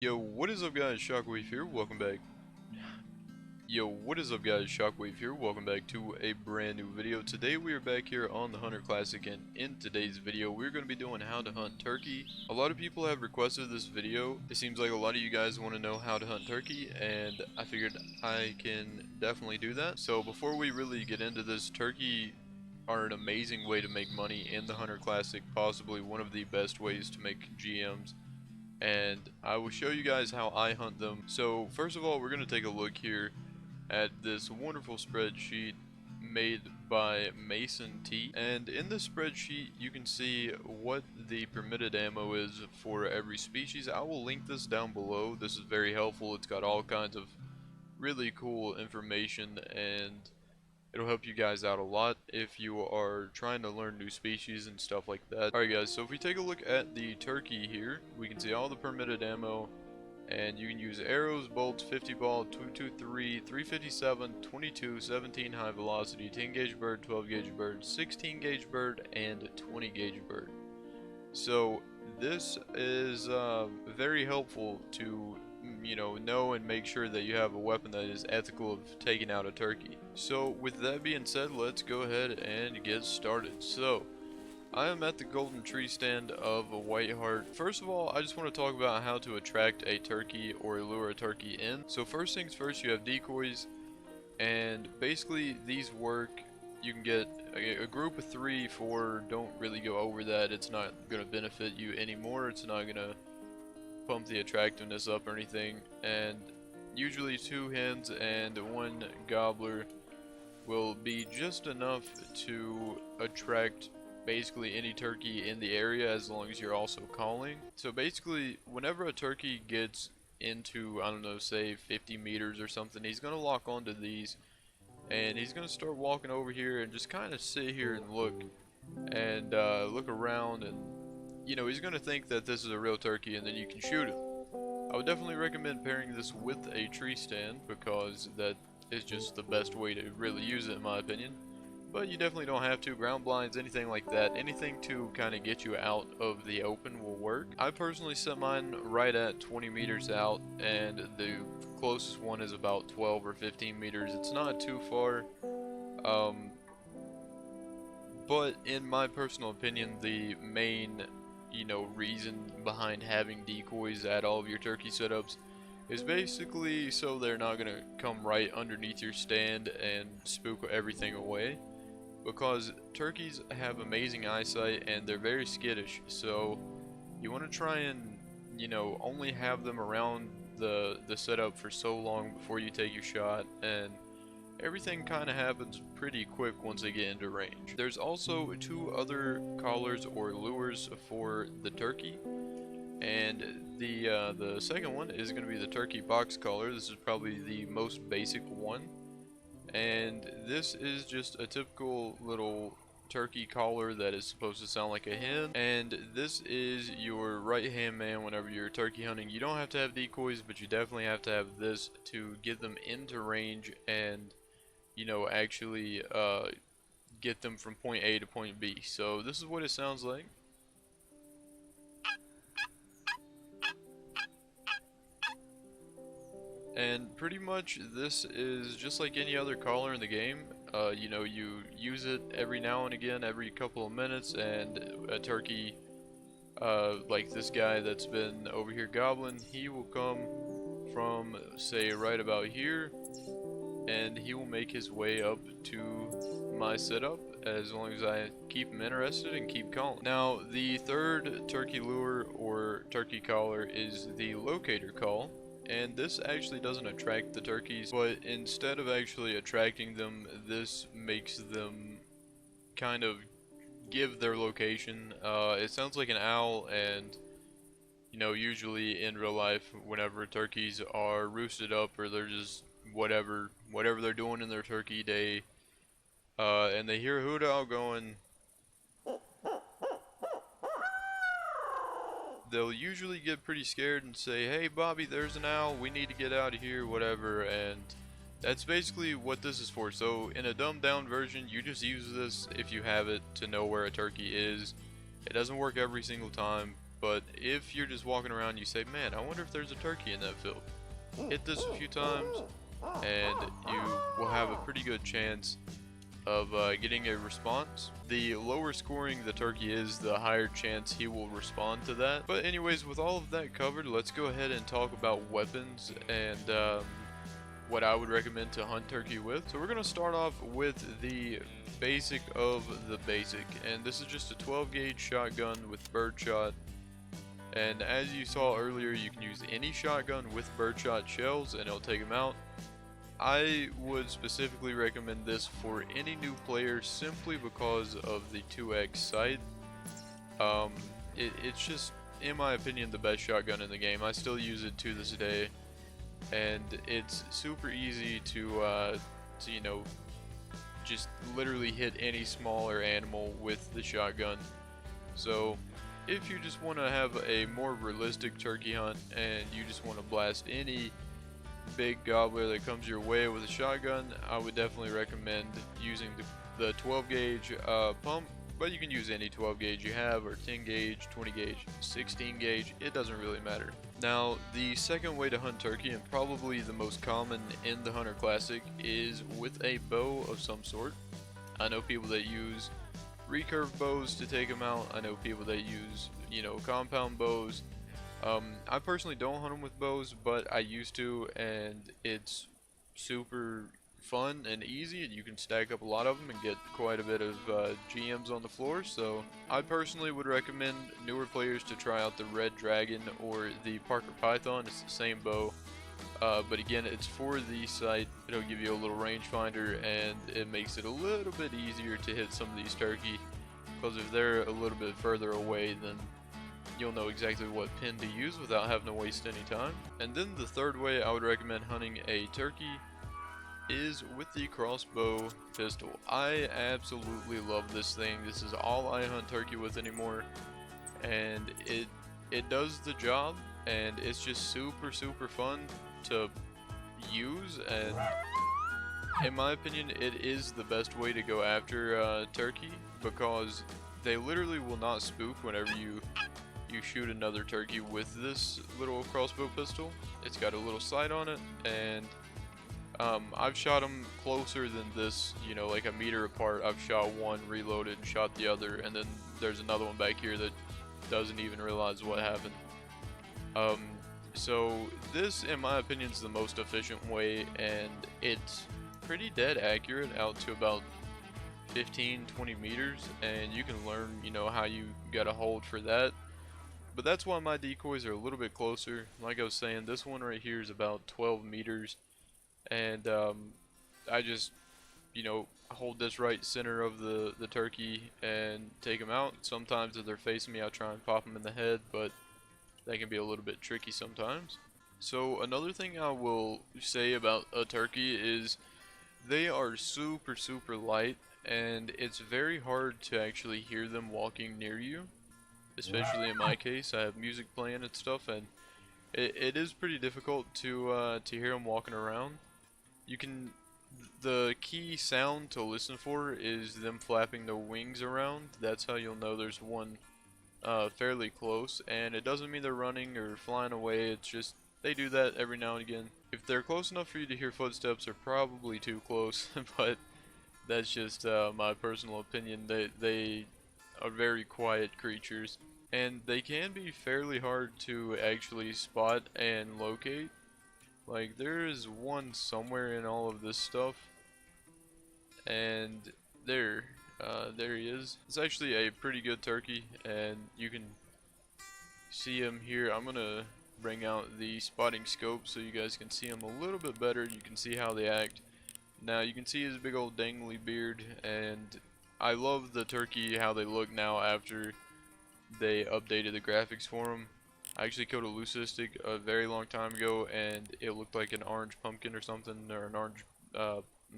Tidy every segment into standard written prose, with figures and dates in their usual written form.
Yo, what is up guys, Shockwave here, welcome back. Yo, what is up guys, Shockwave here, welcome back to a brand new video. Today we are back here on the Hunter Classic, and in today's video we're going to be doing how to hunt turkey. A lot of people have requested this video. It seems like a lot of you guys want to know how to hunt turkey, and I figured I can definitely do that. So before we really get into this, turkey are an amazing way to make money in the Hunter Classic, possibly one of the best ways to make GMs. And I will show you guys how I hunt them. So first of all, we're going to take a look here at this wonderful spreadsheet made by Mason T. And in this spreadsheet you can see what the permitted ammo is for every species. I will link this down below. This is very helpful. It's got all kinds of really cool information, and it'll help you guys out a lot if you are trying to learn new species and stuff like that. Alright guys, so if we take a look at the turkey here, we can see all the permitted ammo, and you can use arrows, bolts, 50 ball, 223, 357, 22, 17 high velocity, 10 gauge bird, 12 gauge bird, 16 gauge bird, and 20 gauge bird. So this is very helpful to know and make sure that you have a weapon that is ethical of taking out a turkey. So with that being said, let's go ahead and get started. So I am at the golden tree stand of a Whiteheart. First of all, I just want to talk about how to attract a turkey or lure a turkey in. So first things first, you have decoys, and basically these work. You can get a group of 3, 4, don't really go over that. It's not going to benefit you anymore. It's not going to pump the attractiveness up or anything. And usually 2 hens and 1 gobbler will be just enough to attract basically any turkey in the area, as long as you're also calling. So basically whenever a turkey gets into, I don't know, say 50 meters or something, he's going to lock onto these, and he's going to start walking over here and just kind of sit here and look around, and he's going to think that this is a real turkey, and then you can shoot him. I would definitely recommend pairing this with a tree stand, because that is just the best way to really use it in my opinion. But you definitely don't have to. Ground blinds, anything like that, anything to kind of get you out of the open will work. I personally set mine right at 20 meters out, and the closest one is about 12 or 15 meters. It's not too far. But in my personal opinion, the main, reason behind having decoys at all of your turkey setups is basically so they're not going to come right underneath your stand and spook everything away. Because turkeys have amazing eyesight and they're very skittish, so you want to try and only have them around the setup for so long before you take your shot, and everything kind of happens pretty quick once they get into range. There's also 2 other collars or lures for the turkey, and the second one is going to be the turkey box collar. This is probably the most basic one. And this is just a typical little turkey collar that is supposed to sound like a hen. And this is your right hand man whenever you're turkey hunting. You don't have to have decoys, but you definitely have to have this to get them into range and, actually get them from point A to point B. So this is what it sounds like. And pretty much this is just like any other collar in the game. You use it every now and again, every couple of minutes, and a turkey, like this guy that's been over here gobbling, he will come from, say, right about here, and he will make his way up to my setup as long as I keep him interested and keep calling. Now, the third turkey lure or turkey collar is the locator call. And this actually doesn't attract the turkeys, but instead of actually attracting them, this makes them kind of give their location. It sounds like an owl, and usually in real life, whenever turkeys are roosted up or they're just whatever they're doing in their turkey day, and they hear a hoot owl going, they'll usually get pretty scared and say, "Hey Bobby, there's an owl, we need to get out of here," whatever. And that's basically what this is for. So in a dumbed down version, you just use this if you have it to know where a turkey is. It doesn't work every single time. But if you're just walking around and you say, man, I wonder if there's a turkey in that field, hit this a few times and you will have a pretty good chance of getting a response. The lower scoring the turkey is, the higher chance he will respond to that. But anyways, with all of that covered, let's go ahead and talk about weapons and what I would recommend to hunt turkey with. So we're going to start off with the basic of the basic, and this is just a 12 gauge shotgun with birdshot. And as you saw earlier, you can use any shotgun with birdshot shells and it'll take them out. I would specifically recommend this for any new player simply because of the 2x sight. It's just, in my opinion, the best shotgun in the game. I still use it to this day, and it's super easy to you know, just literally hit any smaller animal with the shotgun. So if you just want to have a more realistic turkey hunt and you just want to blast any big gobbler that comes your way with a shotgun, I would definitely recommend using the 12 gauge pump, but you can use any 12 gauge you have, or 10 gauge, 20 gauge, 16 gauge, it doesn't really matter. Now, the second way to hunt turkey, and probably the most common in the Hunter Classic, is with a bow of some sort. I know people that use recurve bows to take them out. I know people that use, you know, compound bows. I personally don't hunt them with bows, but I used to, and it's super fun and easy, and you can stack up a lot of them and get quite a bit of GMs on the floor. So I personally would recommend newer players to try out the Red Dragon or the Parker Python. It's the same bow, but again, it's for the sight. It'll give you a little rangefinder, and it makes it a little bit easier to hit some of these turkey, because if they're a little bit further away, then you'll know exactly what pin to use without having to waste any time. And then the third way I would recommend hunting a turkey is with the crossbow pistol. I absolutely love this thing. This is all I hunt turkey with anymore, and it does the job, and it's just super fun to use, and in my opinion it is the best way to go after turkey, because they literally will not spook whenever you shoot another turkey with this little crossbow pistol. It's got a little sight on it, and I've shot them closer than this, you know, like a meter apart. I've shot one, reloaded, and shot the other, and then there's another one back here that doesn't even realize what happened. So this, in my opinion, is the most efficient way, and it's pretty dead accurate out to about 15-20 meters, and you can learn, you know, how you gotta hold for that. But that's why my decoys are a little bit closer. Like I was saying, this one right here is about 12 meters, and I just, you know, hold this right center of the turkey and take them out. Sometimes if they're facing me, I'll try and pop them in the head, but that can be a little bit tricky sometimes. So another thing I will say about a turkey is they are super light, and it's very hard to actually hear them walking near you. Especially in my case, I have music playing and stuff, and it is pretty difficult to hear them walking around. The key sound to listen for is them flapping their wings around. That's how you'll know there's one fairly close, and it doesn't mean they're running or flying away. It's just they do that every now and again. If they're close enough for you to hear footsteps, they're probably too close, but that's just my personal opinion. They are very quiet creatures, and they can be fairly hard to actually spot and locate. Like, there is one somewhere in all of this stuff, and there he is. It's actually a pretty good turkey, and you can see him here. I'm gonna bring out the spotting scope so you guys can see him a little bit better. You can see how they act. Now you can see his big old dangly beard, and I love the turkey, how they look now after they updated the graphics for them. I actually killed a leucistic a very long time ago, and it looked like an orange pumpkin or something, or an orange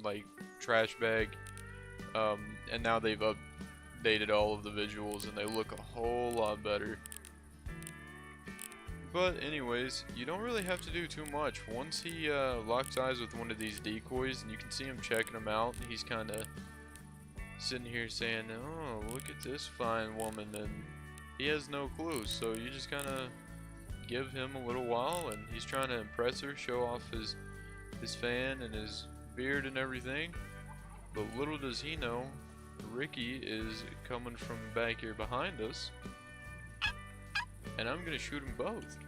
like trash bag, and now they've updated all of the visuals and they look a whole lot better. But anyways, you don't really have to do too much. Once he locks eyes with one of these decoys, and you can see him checking them out, he's kind of sitting here saying, "Oh, look at this fine woman," and he has no clue. So you just kind of give him a little while, and he's trying to impress her, show off his fan and his beard and everything. But little does he know, Ricky is coming from back here behind us, and I'm gonna shoot them both.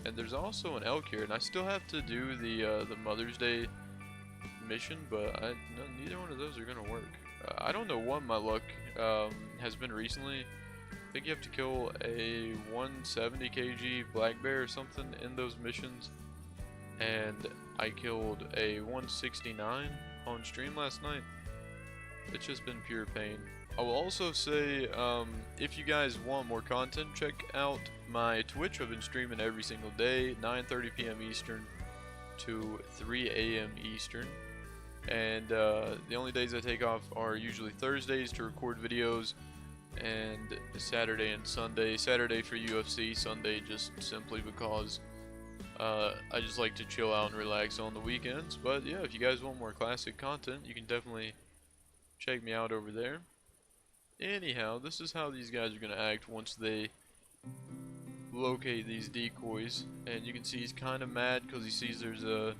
And there's also an elk here, and I still have to do the Mother's Day mission, but neither one of those are gonna work. I don't know what my luck has been recently. I think you have to kill a 170 kg black bear or something in those missions, and I killed a 169 on stream last night. It's just been pure pain. I will also say, if you guys want more content, check out my Twitch. I've been streaming every single day, 9:30 p.m. Eastern to 3 a.m. Eastern. And the only days I take off are usually Thursdays to record videos, and Saturday and Sunday. Saturday for UFC, Sunday just simply because I just like to chill out and relax on the weekends. But yeah, if you guys want more classic content, you can definitely check me out over there. Anyhow, this is how these guys are going to act once they locate these decoys. And you can see he's kind of mad because he sees there's a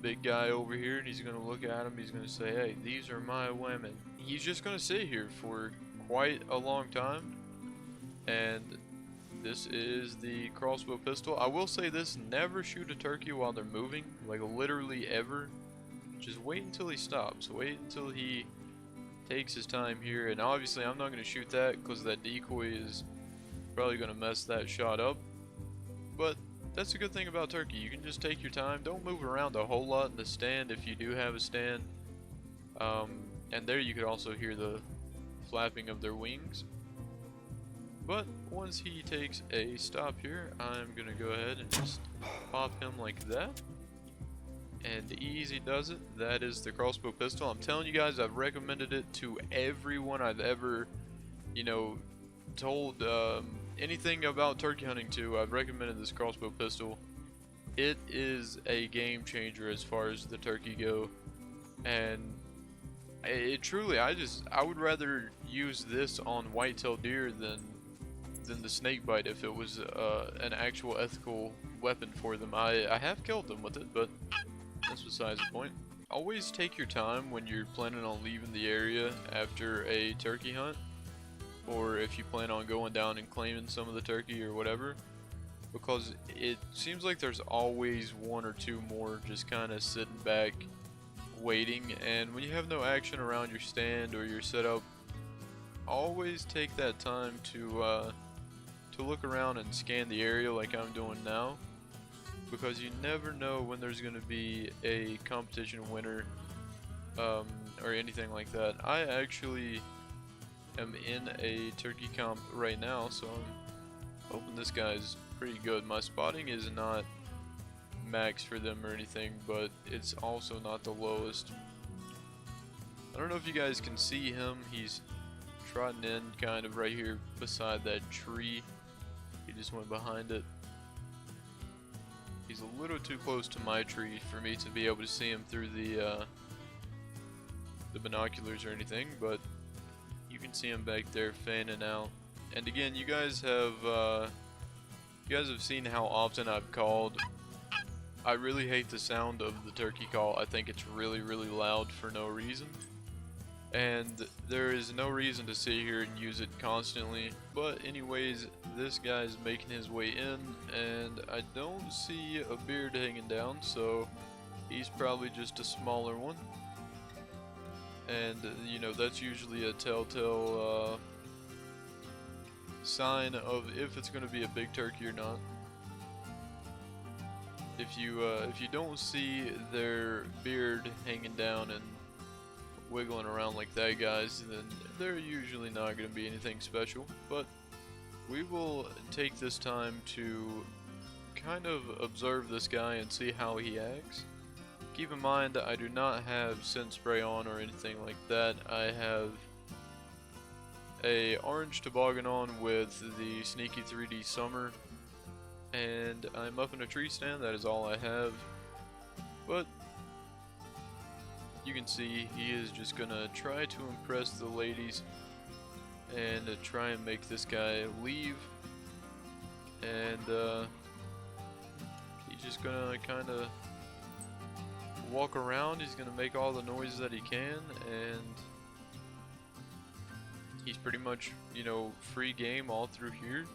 big guy over here, and he's going to look at him. He's going to say, hey, these are my women. He's just going to sit here for quite a long time. And this is the crossbow pistol. I will say this, never shoot a turkey while they're moving, like literally ever. Just wait until he stops. Wait until he takes his time here. And obviously I'm not going to shoot that because that decoy is probably going to mess that shot up. But that's a good thing about turkey. You can just take your time. Don't move around a whole lot in the stand if you do have a stand. And there you could also hear the flapping of their wings. But once he takes a stop here, I'm going to go ahead and just pop him like that. And easy does it. That is the crossbow pistol. I'm telling you guys, I've recommended it to everyone I've ever, told anything about turkey hunting to. I've recommended this crossbow pistol. It is a game changer as far as the turkey go. And it truly, I would rather use this on white-tailed deer than the snake bite if it was an actual ethical weapon for them. I have killed them with it, but that's besides the point. Always take your time when you're planning on leaving the area after a turkey hunt, or if you plan on going down and claiming some of the turkey or whatever, because it seems like there's always one or two more just kind of sitting back waiting. And when you have no action around your stand or your setup, always take that time to look around and scan the area like I'm doing now, because you never know when there's going to be a competition winner or anything like that. I actually am in a turkey comp right now, so I'm hoping this guy's pretty good. My spotting is not max for them or anything, but it's also not the lowest. I don't know if you guys can see him. He's trotting in kind of right here beside that tree. He just went behind it. He's a little too close to my tree for me to be able to see him through the binoculars or anything, but you can see him back there fanning out. And again, you guys have seen how often I've called. I really hate the sound of the turkey call. I think it's really, really loud for no reason. And there is no reason to sit here and use it constantly. But anyways, this guy's making his way in, and I don't see a beard hanging down, so he's probably just a smaller one. And that's usually a telltale sign of if it's going to be a big turkey or not. If you don't see their beard hanging down and wiggling around like that, guys, then they're usually not going to be anything special. But we will take this time to kind of observe this guy and see how he acts. Keep in mind, I do not have scent spray on or anything like that. I have a orange toboggan on with the Sneaky 3D Summer, and I'm up in a tree stand. That is all I have. But you can see he is just gonna try to impress the ladies and try and make this guy leave. And he's just gonna kind of walk around. He's gonna make all the noise that he can, and he's pretty much, you know, free game all through here.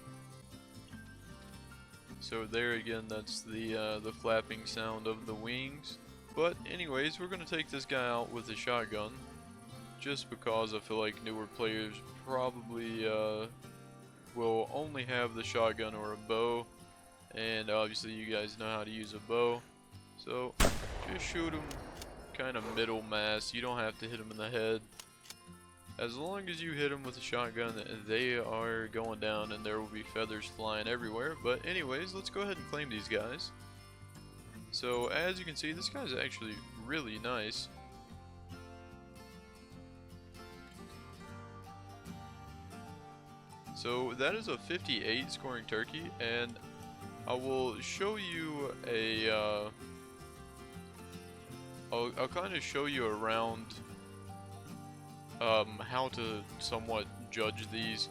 So there again, that's the flapping sound of the wings. But anyways, we're gonna take this guy out with a shotgun, just because I feel like newer players probably will only have the shotgun or a bow, and obviously you guys know how to use a bow. So just shoot him kind of middle mass. You don't have to hit him in the head. As long as you hit them with a shotgun, they are going down and there will be feathers flying everywhere. But anyways, let's go ahead and claim these guys. So as you can see, this guy's actually really nice. So that is a 58 scoring turkey, and I will show you a I'll kind of show you around how to somewhat judge these.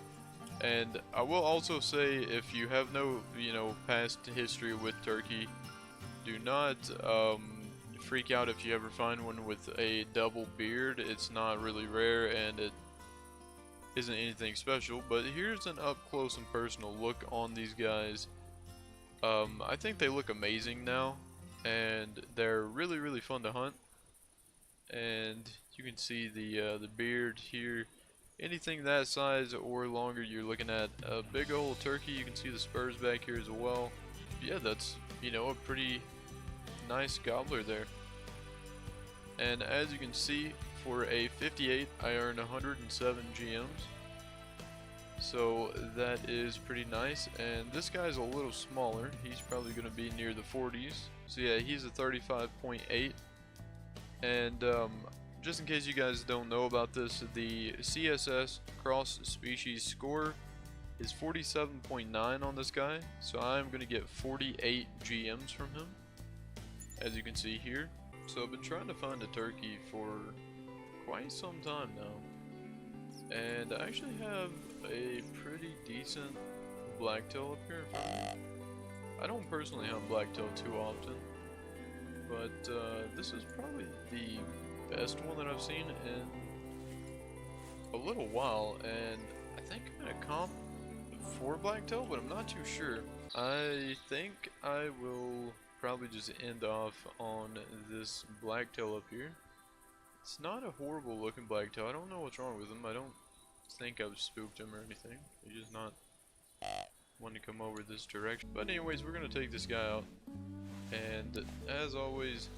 And I will also say, if you have no, you know, past history with turkey, do not freak out if you ever find one with a double beard. It's not really rare, and it isn't anything special. But here's an up close and personal look on these guys. I think they look amazing now, and they're really fun to hunt. And you can see the beard here. Anything that size or longer, you're looking at a big old turkey. You can see the spurs back here as well. Yeah, that's, you know, a pretty nice gobbler there. And as you can see, for a 58, I earn 107 GMs. So that is pretty nice. And this guy's a little smaller. He's probably going to be near the 40s. So yeah, he's a 35.8. And just in case you guys don't know about this, the CSS cross species score is 47.9 on this guy. So I'm going to get 48 GMs from him, as you can see here. So I've been trying to find a turkey for quite some time now, and I actually have a pretty decent blacktail up here in front of me. I don't personally hunt blacktail too often, but this is probably the best one that I've seen in a little while, and I think I'm gonna comp for blacktail, but I'm not too sure. I think I will probably just end off on this blacktail up here. It's not a horrible looking blacktail. I don't know what's wrong with him. I don't think I've spooked him or anything. He's just not wanting to come over this direction. But anyways, we're gonna take this guy out. And as always,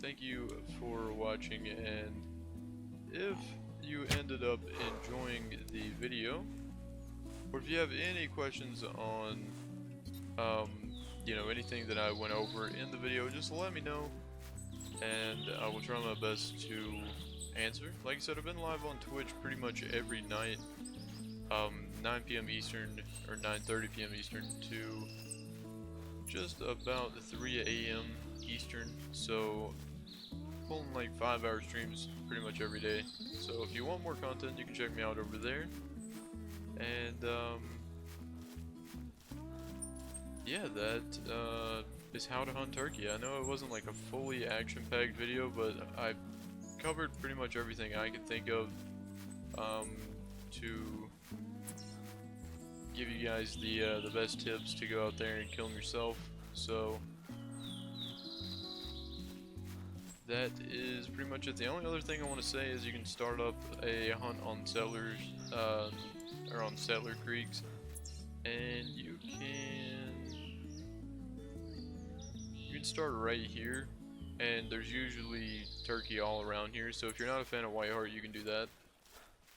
thank you for watching, and if you ended up enjoying the video, or if you have any questions on you know, anything that I went over in the video, just let me know, and I will try my best to answer. Like I said, I've been live on Twitch pretty much every night, 9 p.m. Eastern, or 9:30 p.m. Eastern to just about 3 a.m. Eastern, so pulling like 5-hour streams pretty much every day. So if you want more content, you can check me out over there. And yeah, that is how to hunt turkey. I know it wasn't like a fully action-packed video, but I covered pretty much everything I could think of to give you guys the best tips to go out there and kill them yourself. So that is pretty much it. The only other thing I want to say is you can start up a hunt on settlers, or on settler creeks, and you can start right here, and there's usually turkey all around here. So if you're not a fan of Whiteheart, you can do that.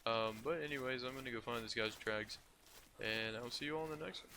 But anyways, I'm gonna go find this guy's tracks, and I'll see you all in the next one.